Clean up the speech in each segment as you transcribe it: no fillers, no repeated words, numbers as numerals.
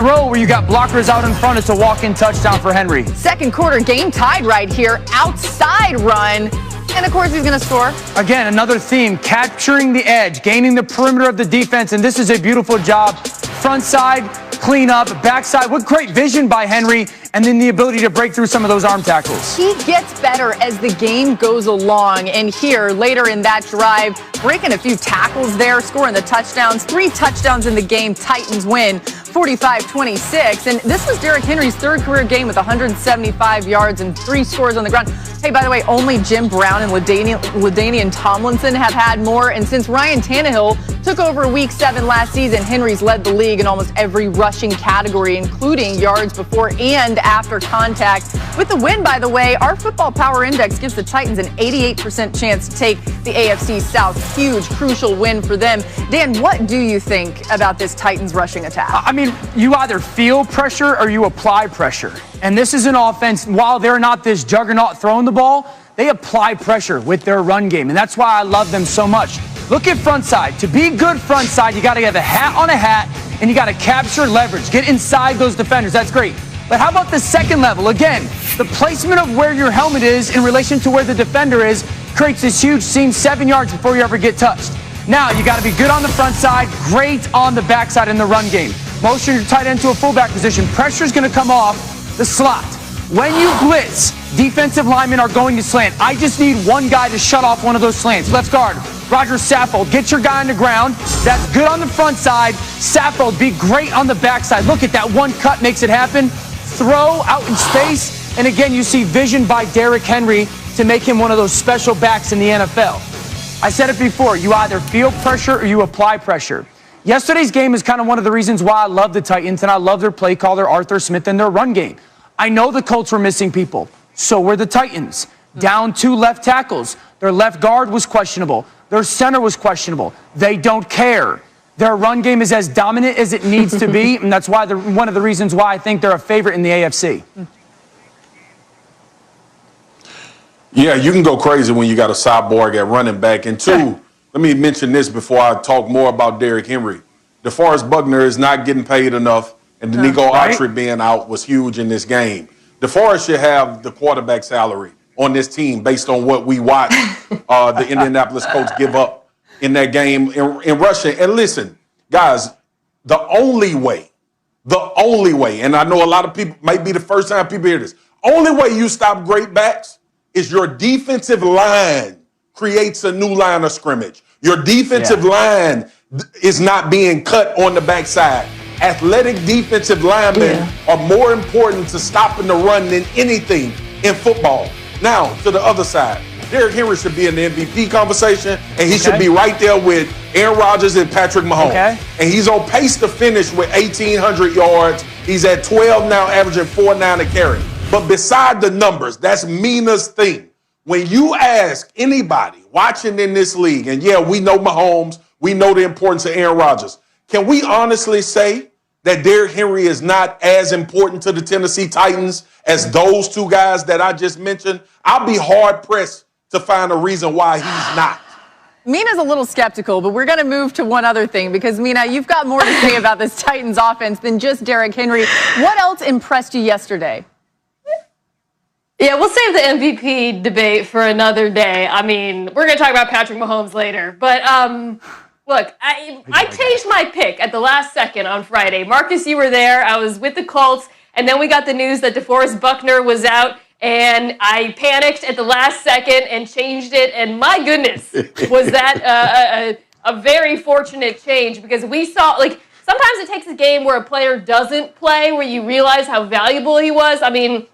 Row where you got blockers out in front. It's a walk-in touchdown for Henry. Second quarter game tied right here. Outside run. And of course he's going to score. Again, another theme, capturing the edge, gaining the perimeter of the defense, and this is a beautiful job. Front side, clean up, backside, what great vision by Henry, and then the ability to break through some of those arm tackles. He gets better as the game goes along, and here, later in that drive, breaking a few tackles there, scoring the touchdowns. 3 touchdowns in the game, Titans win 45-26, and this was Derrick Henry's third career game with 175 yards and 3 scores on the ground. Hey, by the way, only Jim Brown and LaDainian Tomlinson have had more, and since Ryan Tannehill took over Week 7 last season, Henry's led the league in almost every rushing category, including yards before and after contact. With the win, by the way, our Football Power Index gives the Titans an 88% chance to take the AFC South. Huge, crucial win for them. Dan, what do you think about this Titans rushing attack? I mean, you either feel pressure or you apply pressure. And this is an offense, while they're not this juggernaut throwing the ball, they apply pressure with their run game. And that's why I love them so much. Look at front side. To be good front side, you got to have a hat on a hat, and you got to capture leverage. Get inside those defenders. That's great. But how about the second level? Again, the placement of where your helmet is in relation to where the defender is creates this huge seam 7 yards before you ever get touched. Now, you got to be good on the front side, great on the backside in the run game. Motion your tight end to a fullback position. Pressure's going to come off the slot. When you blitz, defensive linemen are going to slant. I just need one guy to shut off one of those slants. Left guard, Roger Saffold. Get your guy on the ground. That's good on the front side. Saffold, be great on the backside. Look at that one cut, makes it happen. Throw out in space. And again, you see vision by Derrick Henry to make him one of those special backs in the NFL. I said it before, you either feel pressure or you apply pressure. Yesterday's game is kind of one of the reasons why I love the Titans and I love their play caller, Arthur Smith, and their run game. I know the Colts were missing people. So were the Titans. Down 2 left tackles. Their left guard was questionable. Their center was questionable. They don't care. Their run game is as dominant as it needs to be, and that's why one of the reasons why I think they're a favorite in the AFC. Yeah, you can go crazy when you got a cyborg at running back. And 2, let me mention this before I talk more about Derrick Henry. DeForest Buckner is not getting paid enough, and Danico Autry being out was huge in this game. DeForest should have the quarterback salary on this team based on what we watched the Indianapolis Colts give up in that game in rushing. And listen, guys, the only way, and I know a lot of people, might be the first time people hear this, only way you stop great backs is your defensive line creates a new line of scrimmage. Your defensive line is not being cut on the backside. Athletic defensive linemen are more important to stopping the run than anything in football. Now, to the other side, Derrick Henry should be in the MVP conversation, and he should be right there with Aaron Rodgers and Patrick Mahomes. And he's on pace to finish with 1,800 yards. He's at 12 now, averaging 4.9 a carry. But beside the numbers, that's Mina's thing. When you ask anybody watching in this league, and we know Mahomes, we know the importance of Aaron Rodgers, can we honestly say that Derrick Henry is not as important to the Tennessee Titans as those 2 guys that I just mentioned? I'll be hard-pressed to find a reason why he's not. Mina's a little skeptical, but we're going to move to one other thing because, Mina, you've got more to say about this Titans offense than just Derrick Henry. What else impressed you yesterday? Yeah, we'll save the MVP debate for another day. I mean, we're going to talk about Patrick Mahomes later. But, look, I changed my pick at the last second on Friday. Marcus, you were there. I was with the Colts. And then we got the news that DeForest Buckner was out. And I panicked at the last second and changed it. And my goodness, was that a very fortunate change. Because we saw, sometimes it takes a game where a player doesn't play, where you realize how valuable he was. I mean,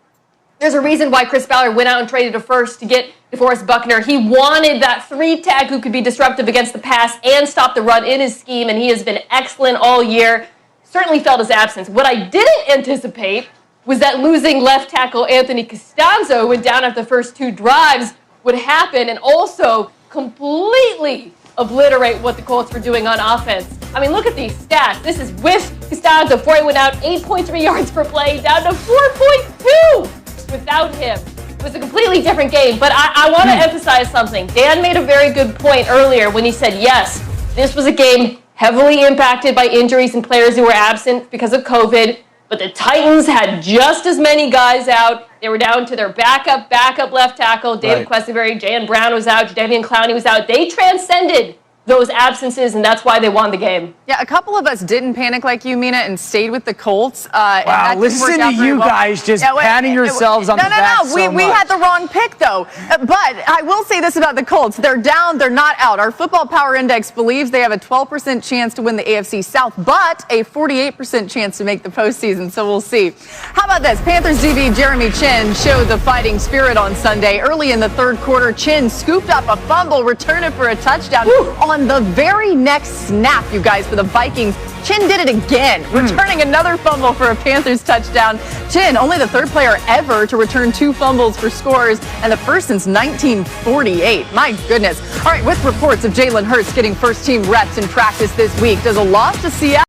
there's a reason why Chris Ballard went out and traded a first to get DeForest Buckner. He wanted that 3-tech who could be disruptive against the pass and stop the run in his scheme, and he has been excellent all year. Certainly felt his absence. What I didn't anticipate was that losing left tackle Anthony Costanzo went down after the first 2 drives would happen and also completely obliterate what the Colts were doing on offense. I mean, look at these stats. This is with Costanzo before he went out, 8.3 yards per play, down to 4.2 without him. It was a completely different game, but I want to emphasize something. Dan made a very good point earlier when he said, yes, this was a game heavily impacted by injuries and players who were absent because of COVID. But the Titans had just as many guys out. They were down to their backup left tackle, David Questenberry. Jan Brown was out. Jadeveon Clowney was out. They transcended those absences, and that's why they won the game. Yeah, a couple of us didn't panic like you, Mina, and stayed with the Colts. Wow, listen to you guys just patting yourselves on the back so we had the wrong pick, though. But I will say this about the Colts. They're down, they're not out. Our Football Power Index believes they have a 12% chance to win the AFC South, but a 48% chance to make the postseason, so we'll see. How about this? Panthers DB Jeremy Chinn showed the fighting spirit on Sunday. Early in the third quarter, Chinn scooped up a fumble, returned it for a touchdown. On the very next snap, you guys, for the Vikings, Chinn did it again, returning another fumble for a Panthers touchdown. Chinn, only the third player ever to return 2 fumbles for scores, and the first since 1948. My goodness. All right, with reports of Jalen Hurts getting first-team reps in practice this week, does a loss to Seattle